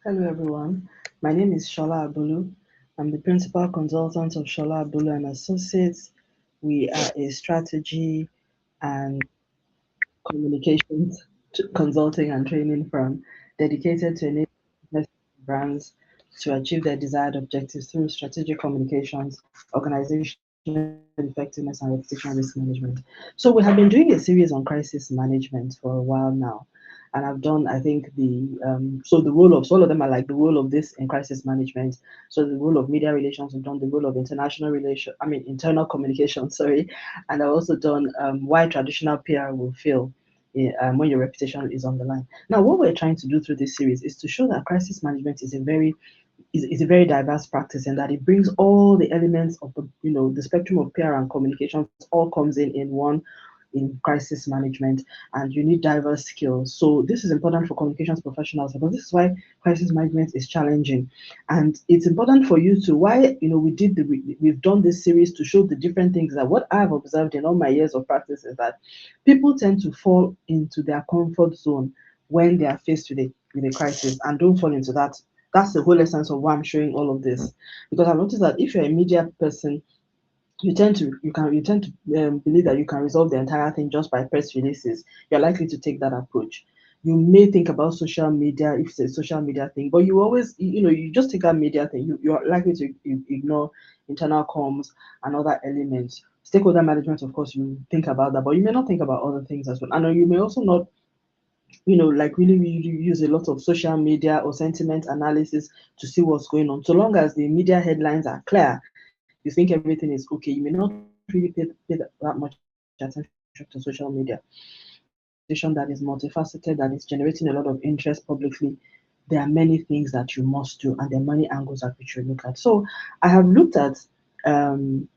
Hello, everyone. My name is Shola Abulu. I'm the principal consultant of Shola Abulu and Associates. We are a strategy and communications consulting and training firm dedicated to enable business brands to achieve their desired objectives through strategic communications, organizational effectiveness, and reputational risk management. So we have been doing a series on crisis management for a while now, and I've done, I think, the role of, so all of them are like the role of this in crisis management. So the role of media relations, I've done the role of internal communication, sorry, and I've also done why traditional PR will fail when your reputation is on the line. Now, what we're trying to do through this series is to show that crisis management is a very diverse practice, and that it brings all the elements of the spectrum of PR and communications all comes in one in crisis management, and you need diverse skills. So this is important for communications professionals because this is why crisis management is challenging, and it's important for you to why we've done this series to show the different things that what I've observed in all my years of practice is that people tend to fall into their comfort zone when they are faced with a crisis and don't fall into that. That's the whole essence of why I'm showing all of this. Because I've noticed that if you're a media person, you tend to believe that you can resolve the entire thing just by press releases. You're likely to take that approach. You may think about social media if it's a social media thing, but you always you just take that media thing. You're likely to ignore internal comms and other elements. Stakeholder management, of course, you think about that, but you may not think about other things as well. And you may also not like really use a lot of social media or sentiment analysis to see what's going on. So long as the media headlines are clear, you think everything is okay. You may not really pay that much attention to social media. But when you're running an organization that is multifaceted, that is generating a lot of interest publicly, there are many things that you must do, and there are many angles at which you look at. So I have looked at the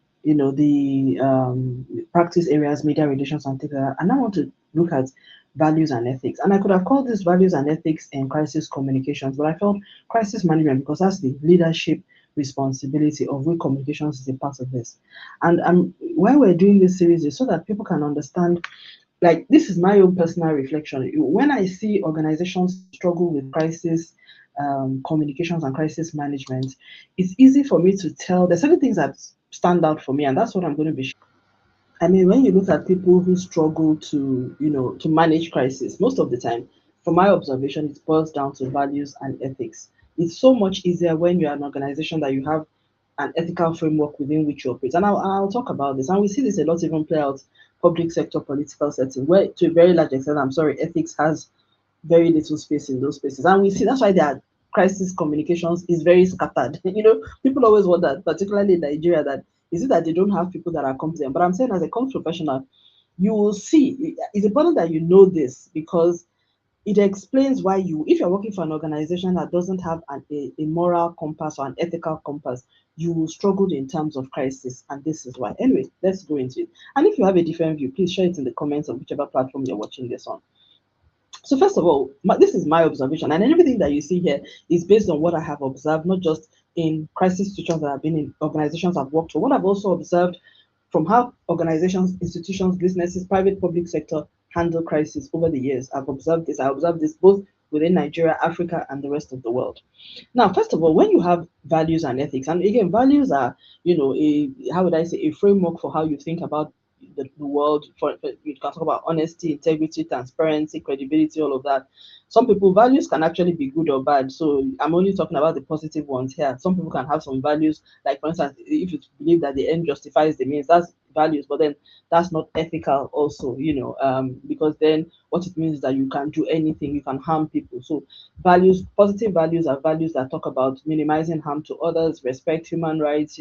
practice areas, media relations, and things like that. And I want to look at values and ethics. And I could have called this values and ethics in crisis communications, but I felt crisis management because that's the leadership responsibility of which communications is a part of this. And why we're doing this series is so that people can understand, like, this is my own personal reflection. When I see organizations struggle with crisis communications and crisis management, it's easy for me to tell there's certain things that stand out for me, and that's what I'm going to be sharing. I mean, when you look at people who struggle to manage crisis, most of the time, from my observation, it boils down to values and ethics. It's so much easier when you're an organization that you have an ethical framework within which you operate. And I'll talk about this. And we see this a lot even play out public sector political setting, where to a very large extent, I'm sorry, ethics has very little space in those spaces. And we see that's why their crisis communications is very scattered. People always wonder, particularly in Nigeria, that is it that they don't have people that are competent? But I'm saying as a comms professional, you will see it's important that you know this because it explains why if you're working for an organization that doesn't have a moral compass or an ethical compass, you will struggle in terms of crisis, and this is why. Anyway, let's go into it. And if you have a different view, please share it in the comments on whichever platform you're watching this on. So first of all, this is my observation, and everything that you see here is based on what I have observed, not just in crisis situations that I've been in, organizations I've worked for. What I've also observed from how organizations, institutions, businesses, private, public sector handle crisis over the years. I've observed this. I observed this both within Nigeria, Africa, and the rest of the world. Now, first of all, when you have values and ethics, and again, values are, how would I say, a framework for how you think about the world. You can talk about honesty, integrity, transparency, credibility, all of that. Some people values can actually be good or bad. So I'm only talking about the positive ones here. Some people can have some values, like for instance, if you believe that the end justifies the means, that's values, but then that's not ethical also, because then what it means is that you can do anything, you can harm people. So values, positive values are values that talk about minimizing harm to others, respect human rights,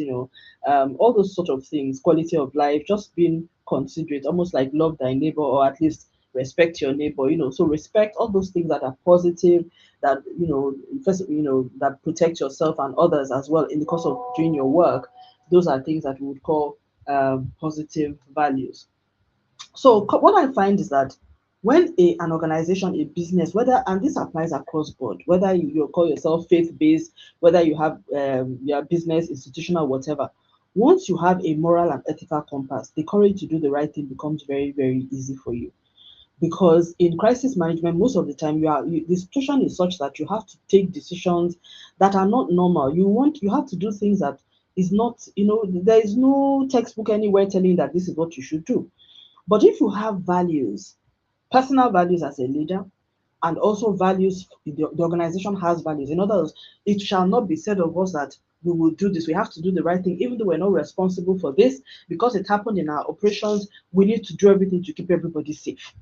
all those sort of things, quality of life, just being considerate, almost like love thy neighbor, or at least respect your neighbor. So respect all those things that are positive, that first, that protect yourself and others as well in the course of doing your work. Those are things that we would call positive values. So what I find is that when an organization, a business, whether, and this applies across board, whether you call yourself faith-based, whether you have your business, institutional, whatever, once you have a moral and ethical compass, the courage to do the right thing becomes very, very easy for you. because in crisis management, most of the time the situation is such that you have to take decisions that are not normal. You have to do things that is not, there is no textbook anywhere telling you that this is what you should do. But if you have values, personal values as a leader, and also values, the organization has values. In other words, it shall not be said of us that we will do this. We have to do the right thing, even though we're not responsible for this, because it happened in our operations. We need to do everything to keep everybody safe.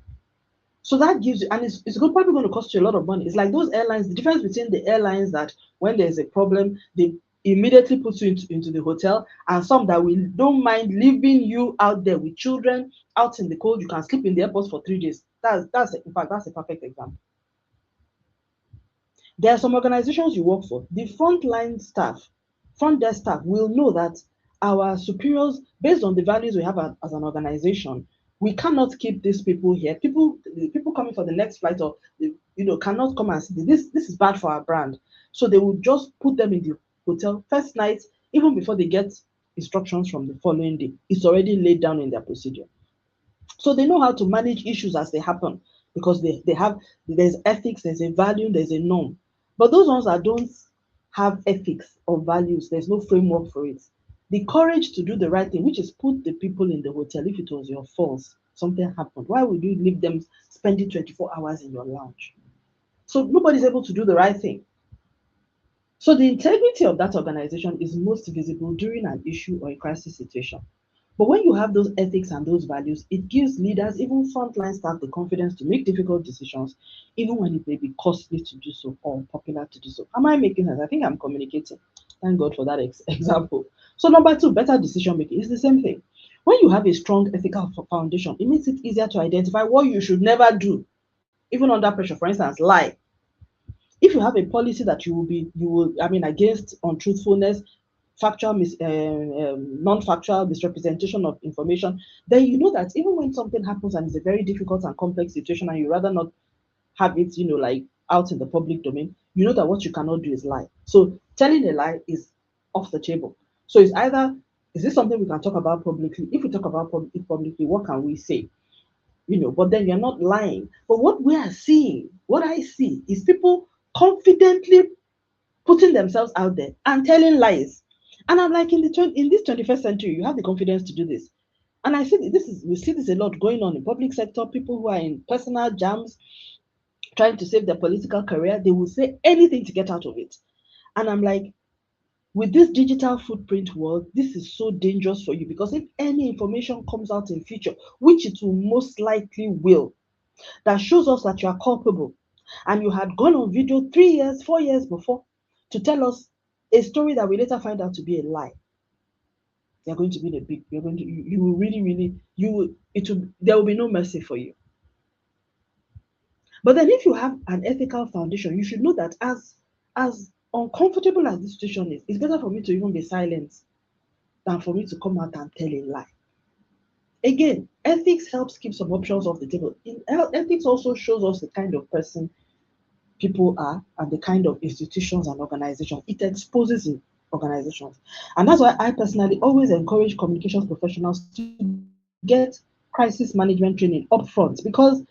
So that gives you, and it's probably going to cost you a lot of money. It's like those airlines, the difference between the airlines that when there's a problem, they immediately put you into the hotel, and some that will don't mind leaving you out there with children out in the cold. You can sleep in the airport for 3 days. That's in fact, that's a perfect example. There are some organizations you work for, the frontline staff, front desk staff will know that our superiors, based on the values we have as an organization, we cannot keep these people here. The people coming for the next flight or cannot come and see this. This is bad for our brand. So they will just put them in the hotel first night, even before they get instructions from the following day. It's already laid down in their procedure. So they know how to manage issues as they happen because there's ethics, there's a value, there's a norm. But those ones that don't have ethics or values, there's no framework for it. The courage to do the right thing, which is put the people in the hotel if it was your fault, something happened. Why would you leave them spending 24 hours in your lounge? So nobody's able to do the right thing. So the integrity of that organization is most visible during an issue or a crisis situation. But when you have those ethics and those values, it gives leaders, even frontline staff, the confidence to make difficult decisions, even when it may be costly to do so or popular to do so. Am I making sense? I think I'm communicating. Thank God for that example. So, number two, better decision making is the same thing. When you have a strong ethical foundation, it makes it easier to identify what you should never do, even under pressure. For instance, lie. If you have a policy that against untruthfulness, non-factual misrepresentation of information, then you know that even when something happens and it's a very difficult and complex situation and you rather not have it, like out in the public domain, you know that what you cannot do is lie. So telling a lie is off the table. So it's either, is this something we can talk about publicly? If we talk about it publicly, what can we say? But then you're not lying. But what I see is people confidently putting themselves out there and telling lies. And I'm like, in this 21st century, you have the confidence to do this. And I see we see this a lot going on in public sector. People who are in personal jams, trying to save their political career, they will say anything to get out of it. And I'm like, with this digital footprint world, this is so dangerous for you because if any information comes out in future, which it will most likely will, that shows us that you are culpable, and you had gone on video 3 years, 4 years before to tell us a story that we later find out to be a lie, you're going to be you will really, really, there will be no mercy for you. But then if you have an ethical foundation, you should know that as uncomfortable as this situation is, it's better for me to even be silent than for me to come out and tell a lie. Again, ethics helps keep some options off the table. Ethics also shows us the kind of person people are and the kind of institutions and organizations. It exposes in organizations. And that's why I personally always encourage communications professionals to get crisis management training upfront, because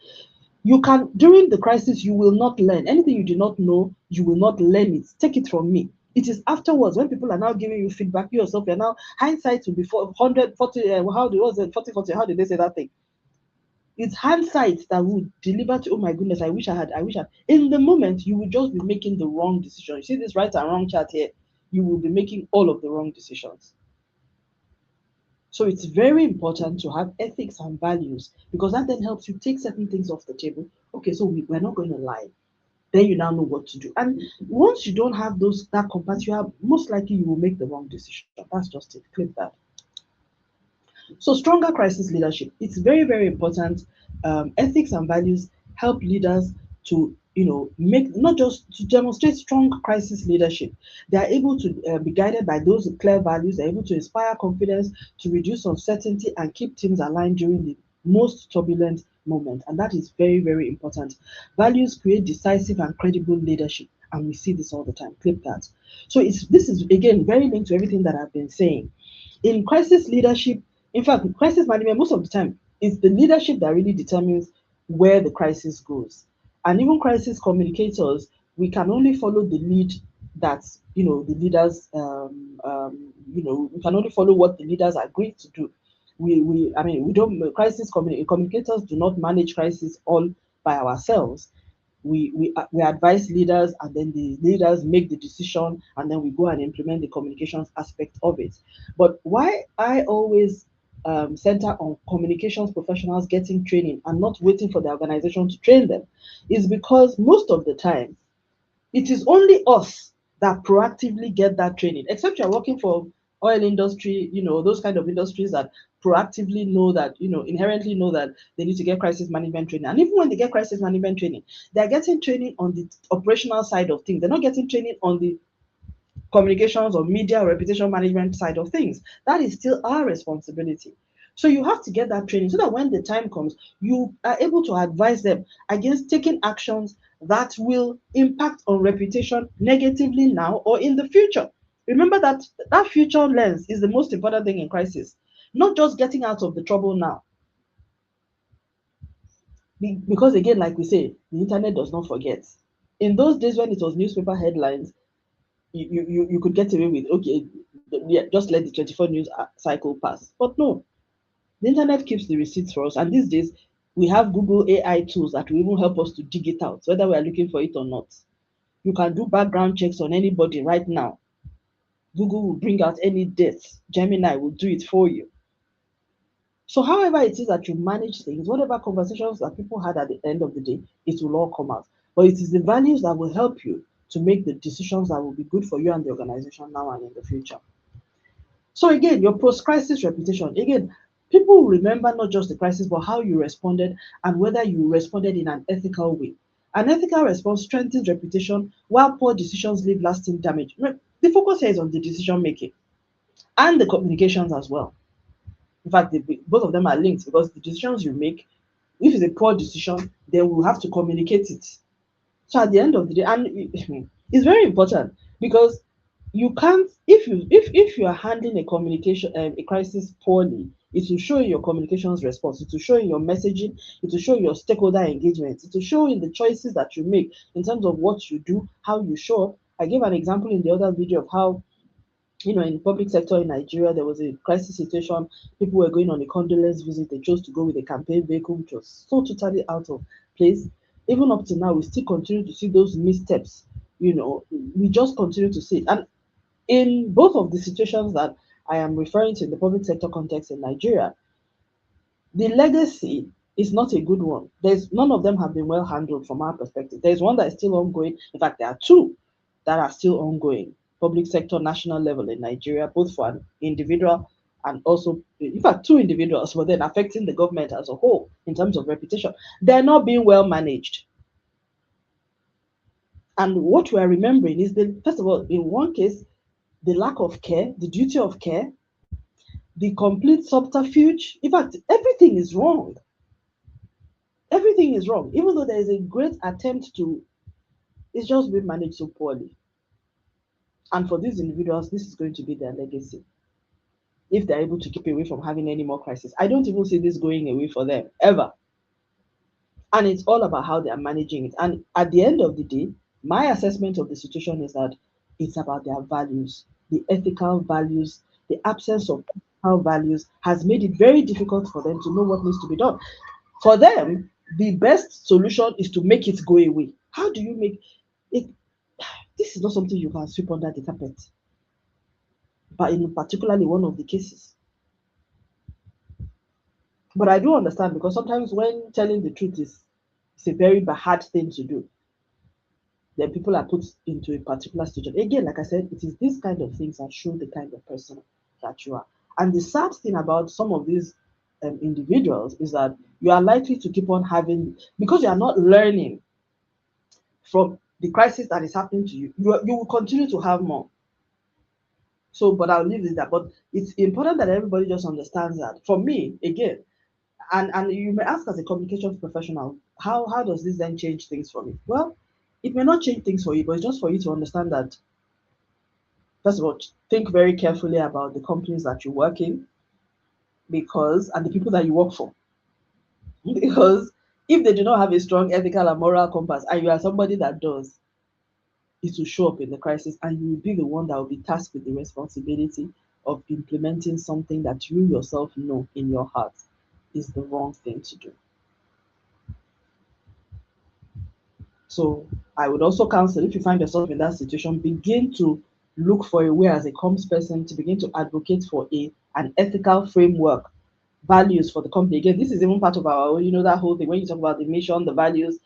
during the crisis, you will not learn. Anything you do not know, you will not learn it. Take it from me. It is afterwards when people are now giving you feedback, you yourself, you're now hindsight will be 140, how did they say that thing? It's hindsight that will deliver to, oh my goodness, I wish I had. In the moment, you will just be making the wrong decision. You see this right and wrong chart here, you will be making all of the wrong decisions. So it's very important to have ethics and values, because that then helps you take certain things off the table. Okay, so we're not going to lie. Then you now know what to do. And once you don't have that compass, most likely you will make the wrong decision. That's just it. Click that. So stronger crisis leadership. It's very, very important. Ethics and values help leaders to, make, not just to demonstrate strong crisis leadership. They are able to be guided by those clear values. They're able to inspire confidence, to reduce uncertainty, and keep teams aligned during the most turbulent moment. And that is very, very important. Values create decisive and credible leadership. And we see this all the time. Clip that. So this is, again, very linked to everything that I've been saying. In crisis leadership, in fact, crisis management, most of the time, it's the leadership that really determines where the crisis goes. And even crisis communicators, we can only follow the lead that, the leaders, we can only follow what the leaders agreed to do. I mean, we don't, communicators do not manage crisis all by ourselves. We advise leaders, and then the leaders make the decision, and then we go and implement the communications aspect of it. But why I always center on communications professionals getting training and not waiting for the organization to train them is because most of the time it is only us that proactively get that training, except you're working for oil industry, those kind of industries that proactively know that, inherently know that they need to get crisis management training. And even when they get crisis management training, they're getting training on the operational side of things. They're not getting training on the communications or media or reputation management side of things. That is still our responsibility. So you have to get that training so that when the time comes, you are able to advise them against taking actions that will impact on reputation negatively now or in the future. Remember that that future lens is the most important thing in crisis, not just getting out of the trouble now. Because again, like we say, the internet does not forget. In those days when it was newspaper headlines, you could get away with, okay, yeah, just let the 24 news cycle pass. But no, the internet keeps the receipts for us. And these days, we have Google AI tools that will even help us to dig it out, whether we are looking for it or not. You can do background checks on anybody right now. Google will bring out any dates. Gemini will do it for you. So, however it is that you manage things, whatever conversations that people had at the end of the day, it will all come out. But it is the values that will help you to make the decisions that will be good for you and the organization now and in the future. So again, your post-crisis reputation. Again, people will remember not just the crisis, but how you responded and whether you responded in an ethical way. An ethical response strengthens reputation, while poor decisions leave lasting damage. The focus here is on the decision making and the communications as well. In fact, both of them are linked because the decisions you make, if it's a poor decision, then we'll have to communicate it. So at the end of the day, and it's very important because you can't, if you are handling a communication a crisis poorly, it will show in your communications response, it will show in your messaging, it will show in your stakeholder engagement, it will show in the choices that you make in terms of what you do, how you show up. I gave an example in the other video of how, in the public sector in Nigeria, there was a crisis situation. People were going on a condolence visit. They chose to go with a campaign vehicle, which was so totally out of place. Even up to now, we still continue to see those missteps. We just continue to see it. And in both of the situations that I am referring to in the public sector context in Nigeria, the legacy is not a good one. There's none of them have been well handled from our perspective. There's one that is still ongoing. In fact, there are two that are still ongoing. Public sector national level in Nigeria, both for an individual and also, in fact, two individuals, but then affecting the government as a whole in terms of reputation. They're not being well managed. And what we are remembering is first of all, in one case, the lack of care, the duty of care, the complete subterfuge. In fact, everything is wrong. Everything is wrong. Even though there is a great attempt to, it's just being managed so poorly. And for these individuals, this is going to be their legacy. If they're able to keep away from having any more crisis, I don't even see this going away for them ever. And it's all about how they are managing it. And at the end of the day, my assessment of the situation is that it's about their values, the ethical values. The absence of ethical values has made it very difficult for them to know what needs to be done. For them, the best solution is to make it go away. How do you make it? This is not something you can sweep under the carpet, but in particularly one of the cases. But I do understand because sometimes when telling the truth is it's a very hard thing to do, then people are put into a particular situation. Again, like I said, it is these kind of things that show the kind of person that you are. And the sad thing about some of these individuals is that you are likely to keep on having, because you are not learning from the crisis that is happening to you, you will continue to have more. So, but I'll leave it there. But it's important that everybody just understands that. For me, again, and you may ask as a communications professional, how does this then change things for me? Well, it may not change things for you, but it's just for you to understand that, first of all, think very carefully about the companies that you work in, and the people that you work for. Because If they do not have a strong ethical and moral compass, and you are somebody that does, it will show up in the crisis, and you will be the one that will be tasked with the responsibility of implementing something that you yourself know in your heart is the wrong thing to do. So I would also counsel, if you find yourself in that situation, begin to look for a way as a comms person to begin to advocate for an ethical framework, values for the company. Again, this is even part of our, that whole thing when you talk about the mission, the values,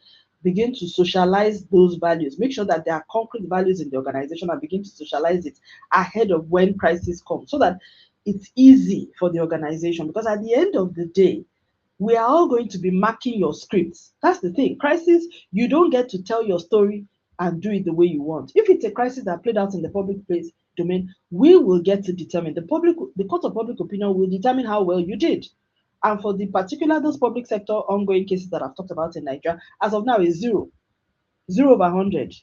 begin to socialize those values. Make sure that there are concrete values in the organization and begin to socialize it ahead of when crisis comes so that it's easy for the organization. Because at the end of the day, we are all going to be marking your scripts. That's the thing. Crisis, you don't get to tell your story and do it the way you want. If it's a crisis that played out in the public place domain, we will get to determine the court of public opinion will determine how well you did. And for the particular those public sector ongoing cases that I've talked about in Nigeria, as of now is zero over 100.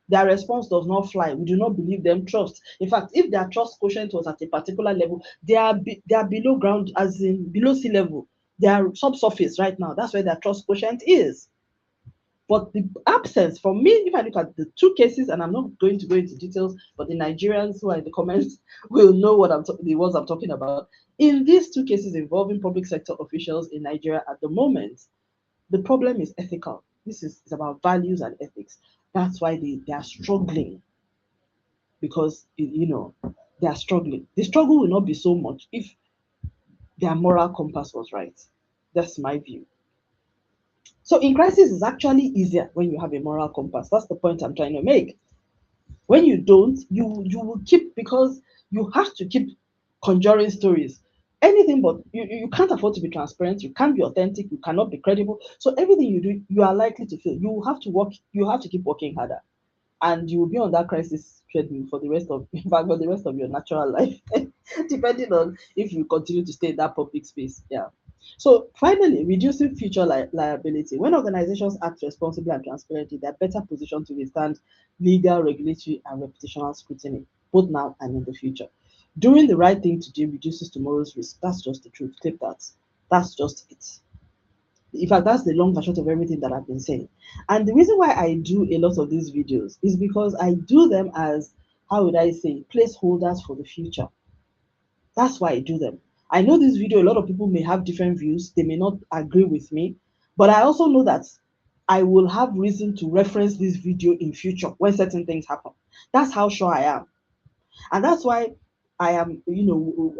Their response does not fly. We do not believe them trust. In fact, if their trust quotient was at a particular level, they are below ground, as in below sea level. They are subsurface right now. That's where their trust quotient is. But the absence, for me, if I look at the two cases, and I'm not going to go into details, but the Nigerians who are in the comments will know the words I'm talking about. In these two cases involving public sector officials in Nigeria at the moment, the problem is ethical. This is about values and ethics. That's why they are struggling because they are struggling. The struggle will not be so much if their moral compass was right. That's my view. So in crisis, it's actually easier when you have a moral compass. That's the point I'm trying to make. When you don't, you will keep, because you have to keep conjuring stories. Anything but you can't afford to be transparent, you can't be authentic, you cannot be credible. So everything you do, you are likely to fail. You have to keep working harder. And you will be on that crisis treadmill for the rest of in fact for the rest of your natural life, depending on if you continue to stay in that public space. Yeah. So finally, reducing future liability. When organizations act responsibly and transparently, they're better positioned to withstand legal, regulatory, and reputational scrutiny, both now and in the future. Doing the right thing today reduces tomorrow's risk. That's just the truth. Clip that. That's just it. In fact, that's the long and short of everything that I've been saying. And the reason why I do a lot of these videos is because I do them as, how would I say, placeholders for the future. That's why I do them. I know this video, a lot of people may have different views, they may not agree with me, but I also know that I will have reason to reference this video in future when certain things happen. That's how sure I am. And that's why I am,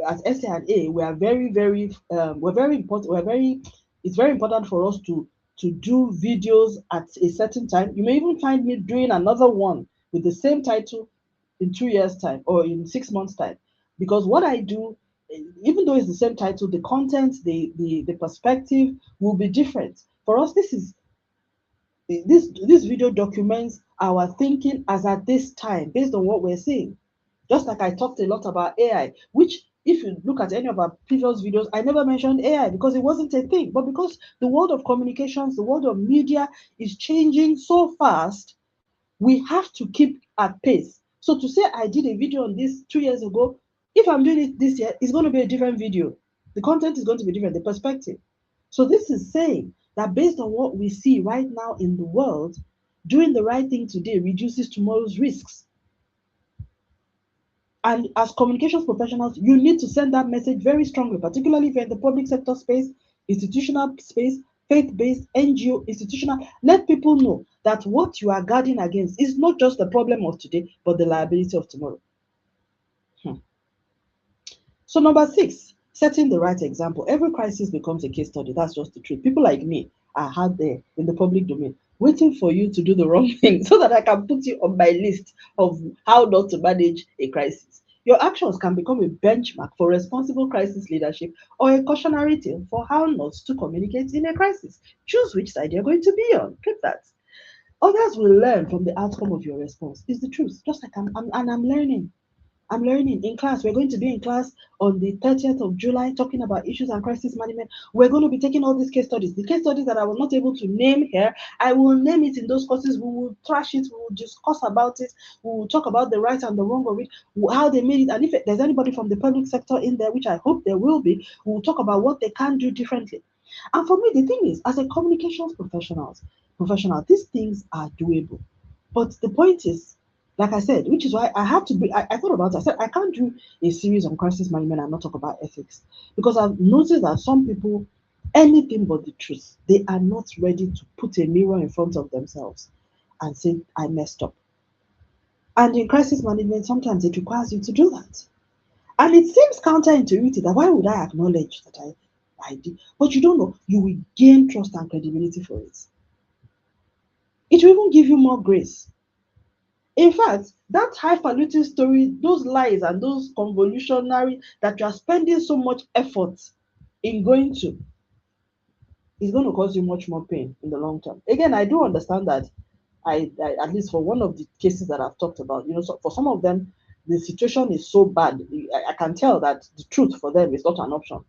as SA&A, we are we're very important. It's very important for us to do videos at a certain time. You may even find me doing another one with the same title in 2 years' time or in 6 months' time, because what I do, even though it's the same title, the content, the perspective will be different. For us, this video documents our thinking as at this time based on what we're seeing. Just like I talked a lot about AI, which if you look at any of our previous videos, I never mentioned AI because it wasn't a thing. But because the world of communications, the world of media is changing so fast, we have to keep at pace. So to say I did a video on this 2 years ago, if I'm doing it this year, it's going to be a different video. The content is going to be different, the perspective. So this is saying that based on what we see right now in the world, doing the right thing today reduces tomorrow's risks. And as communications professionals, you need to send that message very strongly, particularly if you're in the public sector space, institutional space, faith-based, NGO, institutional. Let people know that what you are guarding against is not just the problem of today, but the liability of tomorrow. So number 6, setting the right example. Every crisis becomes a case study. That's just the truth. People like me are out there in the public domain waiting for you to do the wrong thing so that I can put you on my list of how not to manage a crisis. Your actions can become a benchmark for responsible crisis leadership or a cautionary tale for how not to communicate in a crisis. Choose which side you're going to be on. Click that. Others will learn from the outcome of your response. It's the truth. Just like I'm learning. I'm learning in class. We're going to be in class on the 30th of July talking about issues and crisis management. We're going to be taking all these case studies. The case studies that I was not able to name here, I will name it in those courses. We will trash it. We will discuss about it. We will talk about the right and the wrong of it, how they made it. And if there's anybody from the public sector in there, which I hope there will be, we will talk about what they can do differently. And for me, the thing is, as a communications professional, these things are doable. But the point is, like I said, which is why I have to be. I thought about it. I said I can't do a series on crisis management and not talk about ethics because I've noticed that some people, anything but the truth, they are not ready to put a mirror in front of themselves and say I messed up. And in crisis management, sometimes it requires you to do that. And it seems counterintuitive that why would I acknowledge that I did? But you don't know, you will gain trust and credibility for it. It will even give you more grace. In fact, that highfalutin story, those lies and those convolutionary that you are spending so much effort in going to, is going to cause you much more pain in the long term. Again, I do understand that I at least for one of the cases that I've talked about, so for some of them, the situation is so bad. I can tell that the truth for them is not an option.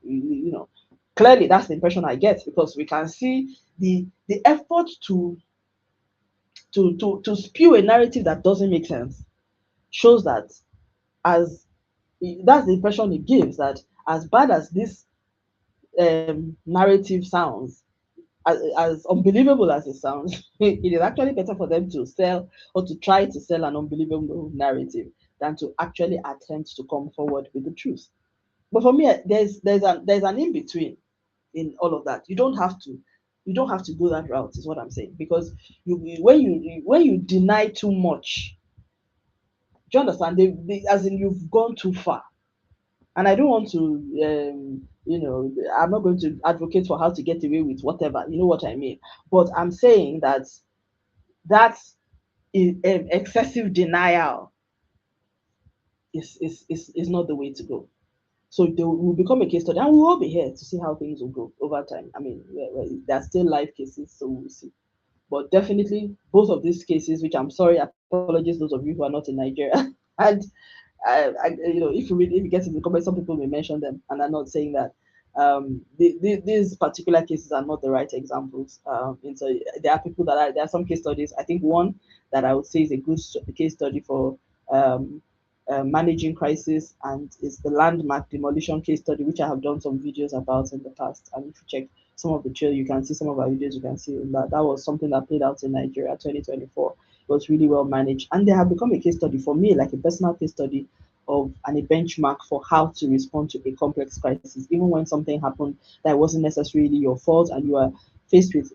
Clearly that's the impression I get because we can see the effort to spew a narrative that doesn't make sense shows that as that's the impression it gives that as bad as this narrative sounds, as unbelievable as it sounds, it is actually better for them to sell or to try to sell an unbelievable narrative than to actually attempt to come forward with the truth. But for me, there's an in between in all of that. You don't have to go that route, is what I'm saying. Because when you deny too much, do you understand? As in you've gone too far. And I don't want to, I'm not going to advocate for how to get away with whatever. You know what I mean? But I'm saying that excessive denial is not the way to go. So they will become a case study, and we'll all be here to see how things will go over time. I mean, there are still live cases, so we'll see. But definitely, both of these cases, which I'm sorry, apologies those of you who are not in Nigeria, and if you get into the comments, some people may mention them, and I'm not saying that. These particular cases are not the right examples. And so there are there are some case studies. I think one that I would say is a good case study for um, managing crisis, and is the landmark demolition case study, which I have done some videos about in the past. And if you check some of the trail, you can see some of our videos. You can see that was something that played out in Nigeria 2024. It was really well managed, and they have become a case study for me, like a personal case study of and a benchmark for how to respond to a complex crisis, even when something happened that wasn't necessarily your fault, and you are faced with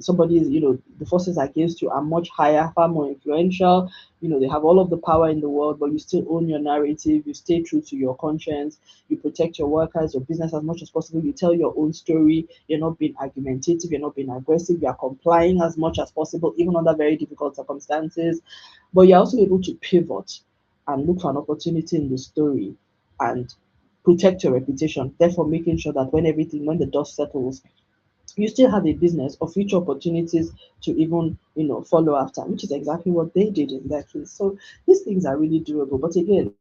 somebody, the forces against you are much higher, far more influential. They have all of the power in the world, but you still own your narrative. You stay true to your conscience. You protect your workers, your business as much as possible. You tell your own story. You're not being argumentative. You're not being aggressive. You are complying as much as possible, even under very difficult circumstances. But you're also able to pivot and look for an opportunity in the story and protect your reputation. Therefore, making sure that when the dust settles, you still have a business or future opportunities to even follow after, which is exactly what they did in that case. So these things are really doable. But again,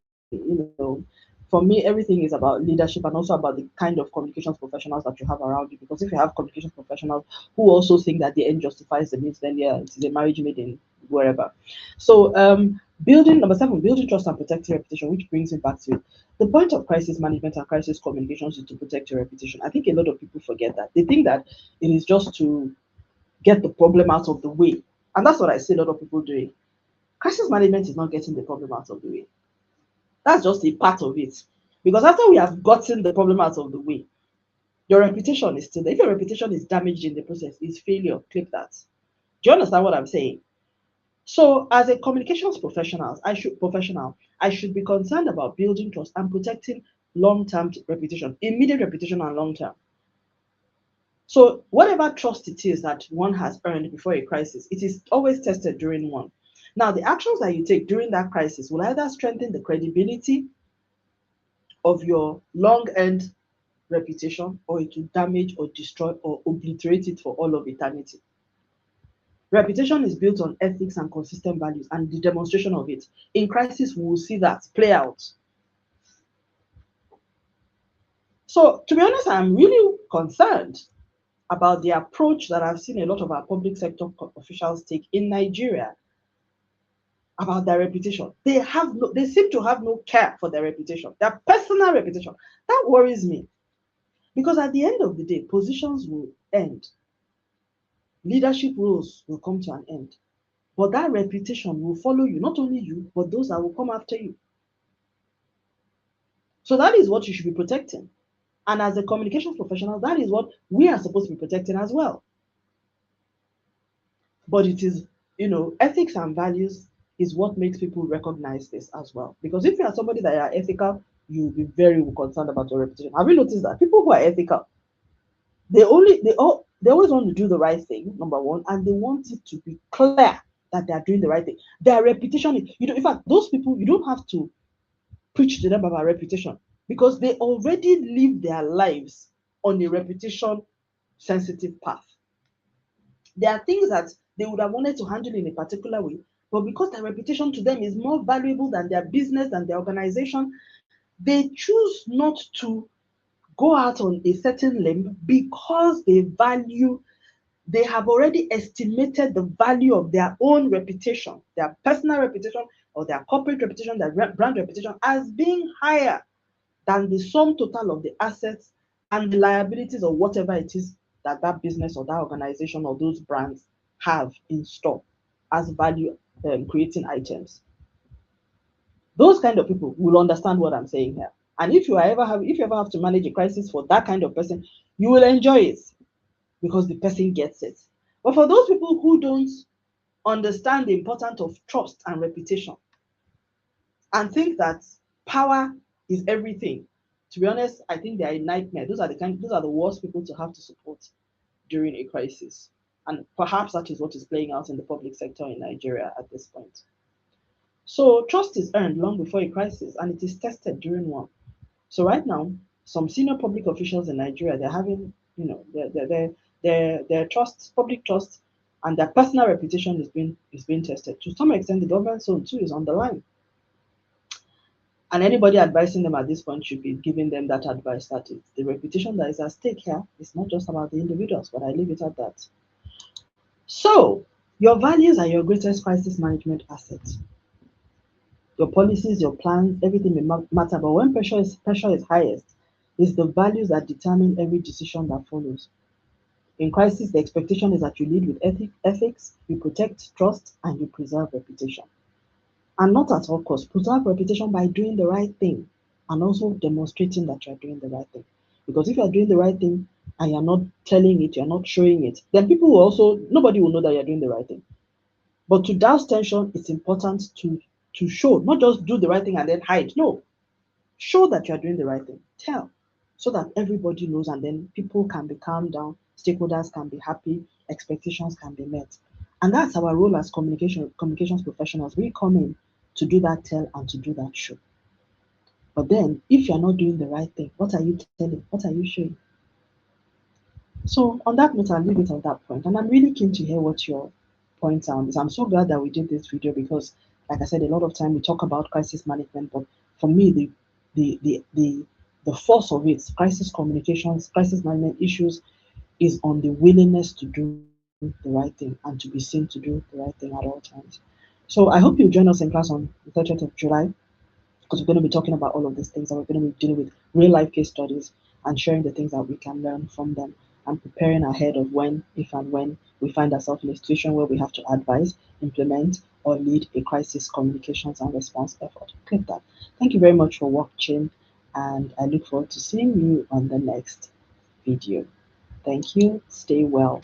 for me, everything is about leadership and also about the kind of communications professionals that you have around you. Because if you have communications professionals who also think that the end justifies the means, then yeah, it is a marriage made in wherever. So building number 7, building trust and protecting reputation, which brings me back to the point of crisis management and crisis communications is to protect your reputation. I think a lot of people forget that. They think that it is just to get the problem out of the way. And that's what I see a lot of people doing. Crisis management is not getting the problem out of the way. That's just a part of it. Because after we have gotten the problem out of the way, your reputation is still there. If your reputation is damaged in the process, it's failure. Click that. Do you understand what I'm saying? So, as a communications professional, I should be concerned about building trust and protecting long-term reputation, immediate reputation, and long-term. So, whatever trust it is that one has earned before a crisis, it is always tested during one. Now, the actions that you take during that crisis will either strengthen the credibility of your long-earned reputation, or it will damage or destroy or obliterate it for all of eternity. Reputation is built on ethics and consistent values and the demonstration of it. In crisis, we will see that play out. So, to be honest, I'm really concerned about the approach that I've seen a lot of our public sector officials take in Nigeria about their reputation. They seem to have no care for their reputation, their personal reputation. That worries me Because at the end of the day, positions will end, leadership roles will come to an end, but that reputation will follow you, not only you, but those that will come after you. So that is what you should be protecting. And as a communications professional, that is what we are supposed to be protecting as well. But it is, ethics and values is what makes people recognize this as well. Because if you are somebody that are ethical, you'll be very concerned about your reputation. Have you noticed that people who are ethical, they always want to do the right thing, number one, and they want it to be clear that they are doing the right thing. Their reputation is, in fact, those people, you don't have to preach to them about reputation because they already live their lives on a reputation sensitive path. There are things that they would have wanted to handle in a particular way, but because their reputation to them is more valuable than their business and their organization, they choose not to go out on a certain limb because they have already estimated the value of their own reputation, their personal reputation or their corporate reputation, their brand reputation as being higher than the sum total of the assets and the liabilities or whatever it is that that business or that organization or those brands have in store as value creating items. Those kind of people will understand what I'm saying here. And if you ever have to manage a crisis for that kind of person, you will enjoy it because the person gets it. But for those people who don't understand the importance of trust and reputation and think that power is everything, to be honest, I think they are a nightmare. Those are the worst people to have to support during a crisis. And perhaps that is what is playing out in the public sector in Nigeria at this point. So trust is earned long before a crisis and it is tested during one. So right now, some senior public officials in Nigeria, they're having, their trust, public trust, and their personal reputation is being tested. To some extent, the government zone too is on the line. And anybody advising them at this point should be giving them that advice that it's the reputation that is at stake here. It's not just about the individuals, but I leave it at that. So your values are your greatest crisis management asset. Your policies, your plans, everything may matter, but when pressure is highest, it's the values that determine every decision that follows. In crisis, the expectation is that you lead with ethics, you protect trust, and you preserve reputation. And not at all costs, preserve reputation by doing the right thing and also demonstrating that you're doing the right thing. Because if you're doing the right thing and you're not telling it, you're not showing it, then nobody will know that you're doing the right thing. But to douse tension, it's important to show, not just do the right thing and then hide. No, show that you're doing the right thing. Tell, so that everybody knows, and then people can be calmed down, stakeholders can be happy, expectations can be met. And that's our role as communications professionals. We come in to do that tell and to do that show. But then, if you're not doing the right thing, what are you telling? What are you showing? So on that note, I'll leave it on that point. And I'm really keen to hear what your points are on this. I'm so glad that we did this video because, like I said, a lot of time we talk about crisis management, but for me, the force of it, crisis communications, crisis management issues, is on the willingness to do the right thing and to be seen to do the right thing at all times. So I hope you join us in class on the 30th of July because we're going to be talking about all of these things and we're going to be dealing with real life case studies and sharing the things that we can learn from them and preparing ahead of if and when we find ourselves in a situation where we have to advise, implement, or lead a crisis communications and response effort. Click that. Thank you very much for watching, and I look forward to seeing you on the next video. Thank you. Stay well.